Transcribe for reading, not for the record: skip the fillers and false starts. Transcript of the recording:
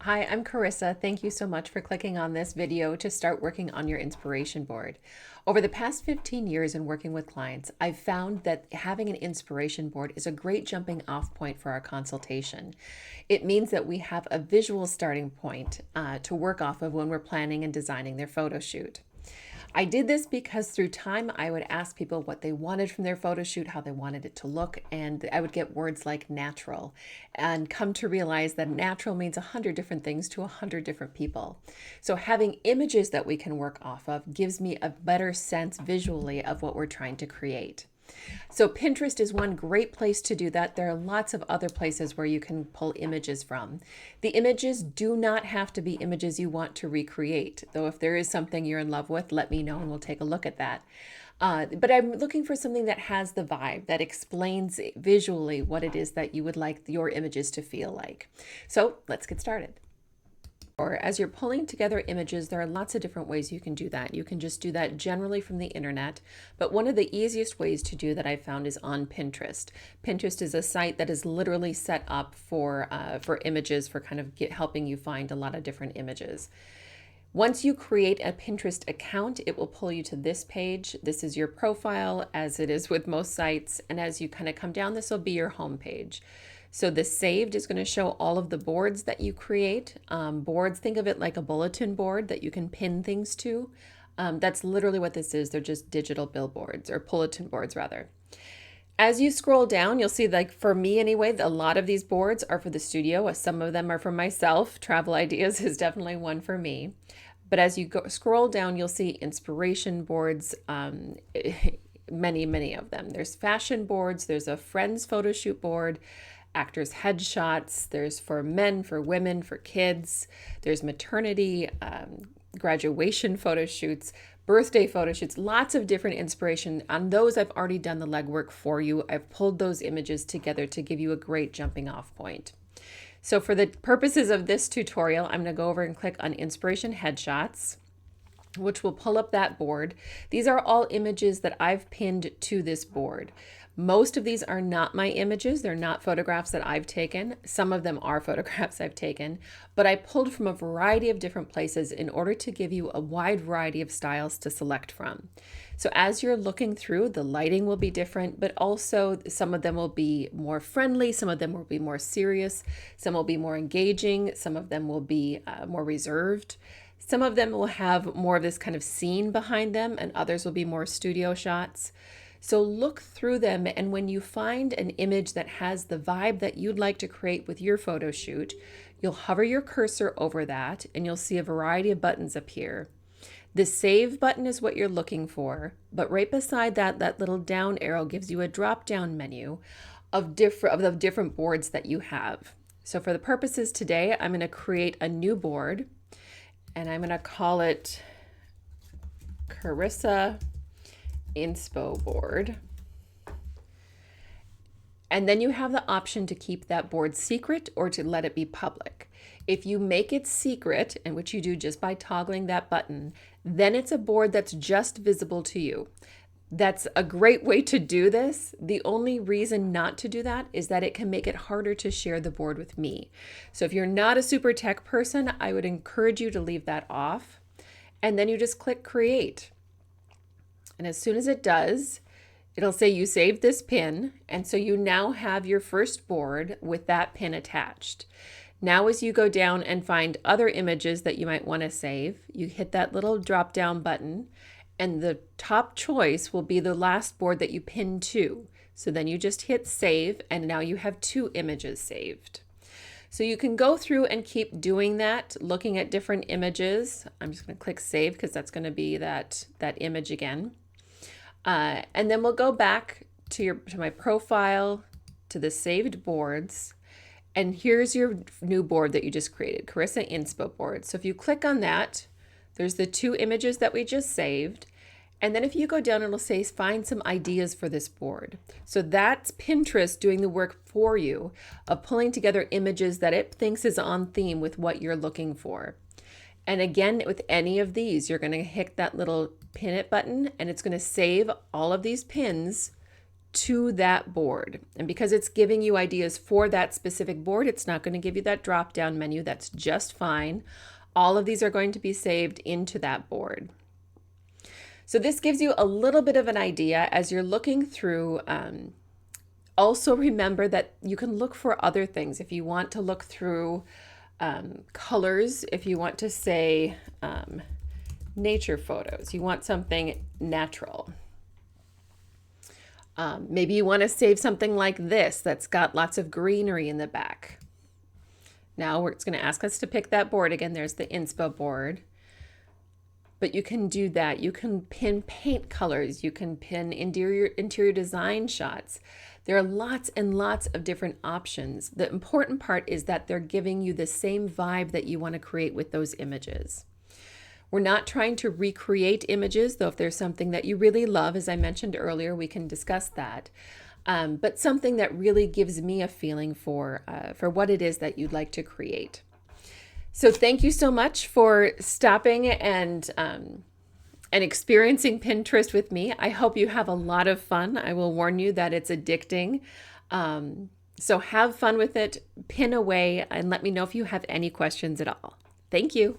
Hi, I'm Carissa. Thank you so much for clicking on this video to start working on your inspiration board. Over the past 15 years in working with clients, I've found that having an inspiration board is a great jumping off point for our consultation. It means that we have a visual starting point to work off of when we're planning and designing their photo shoot. I did this because through time I would ask people what they wanted from their photo shoot, how they wanted it to look, and I would get words like natural and come to realize that natural means 100 different things to 100 different people. So having images that we can work off of gives me a better sense visually of what we're trying to create. So Pinterest is one great place to do that. There are lots of other places where you can pull images from. The images do not have to be images you want to recreate, though if there is something you're in love with, let me know and we'll take a look at that. But I'm looking for something that has the vibe, that explains visually what it is that you would like your images to feel like. So let's get started. Or as you're pulling together images, there are lots of different ways you can do that. You can just do that generally from the internet, but one of the easiest ways to do that I've found is on Pinterest. Pinterest is a site that is literally set up for images, for kind of helping you find a lot of different images. Once you create a Pinterest account, it will pull you to this page. This is your profile, as it is with most sites, and as you kind of come down, this will be your home page. So the saved is going to show all of the boards that you create. Boards, think of it like a bulletin board that you can pin things to. That's literally what this is. They're just digital billboards or bulletin boards rather. As you scroll down, you'll see, like for me anyway, a lot of these boards are for the studio. Some of them are for myself. Travel Ideas is definitely one for me. But as you scroll down, you'll see inspiration boards, many of them. There's fashion boards, there's a friends photo shoot board, actors headshots, there's for men, for women, for kids, there's maternity, graduation photo shoots, birthday photo shoots, lots of different inspiration. On those, I've already done the legwork for you. I've pulled those images together to give you a great jumping off point. So for the purposes of this tutorial, I'm going to go over and click on Inspiration Headshots, which will pull up that board. These are all images that I've pinned to this board. Most of these are not my images. They're not photographs that I've taken. Some of them are photographs I've taken, but I pulled from a variety of different places in order to give you a wide variety of styles to select from. So as you're looking through, the lighting will be different, but also some of them will be more friendly, some of them will be more serious, some will be more engaging, some of them will be more reserved. Some of them will have more of this kind of scene behind them, and others will be more studio shots. So look through them, and when you find an image that has the vibe that you'd like to create with your photo shoot, you'll hover your cursor over that and you'll see a variety of buttons appear. The save button is what you're looking for, but right beside that, that little down arrow gives you a drop-down menu of the different boards that you have. So for the purposes today, I'm going to create a new board, and I'm going to call it Carissa Inspo Board. And then you have the option to keep that board secret or to let it be public. If you make it secret, and which you do just by toggling that button, then it's a board that's just visible to you. That's a great way to do this. The only reason not to do that is that it can make it harder to share the board with me. So if you're not a super tech person, I would encourage you to leave that off. And then you just click create. And as soon as it does, it'll say you saved this pin. And so you now have your first board with that pin attached. Now, as you go down and find other images that you might want to save, you hit that little drop down button, and the top choice will be the last board that you pin to. So then you just hit save, and now you have 2 images saved. So you can go through and keep doing that, looking at different images. I'm just going to click save because that's going to be that image again. And then we'll go back to my profile, to the saved boards. And here's your new board that you just created, Carissa Inspo Board. So if you click on that, there's the 2 images that we just saved. And then if you go down, it'll say find some ideas for this board. So that's Pinterest doing the work for you of pulling together images that it thinks is on theme with what you're looking for. And again, with any of these, you're going to hit that little pin it button, and it's going to save all of these pins to that board. And because it's giving you ideas for that specific board, it's not going to give you that drop down menu. That's just fine. All of these are going to be saved into that board. So this gives you a little bit of an idea as you're looking through. Also remember that you can look for other things. If you want to look through colors, if you want to say nature photos, you want something natural. Maybe you want to save something like this that's got lots of greenery in the back. Now it's going to ask us to pick that board again. There's the inspo board. But you can do that. You can pin paint colors. You can pin interior design shots. There are lots and lots of different options. The important part is that they're giving you the same vibe that you want to create with those images. We're not trying to recreate images, though if there's something that you really love, as I mentioned earlier, we can discuss that. But something that really gives me a feeling for what it is that you'd like to create. So thank you so much for stopping and experiencing Pinterest with me. I hope you have a lot of fun. I will warn you that it's addicting. So have fun with it, pin away, and let me know if you have any questions at all. Thank you.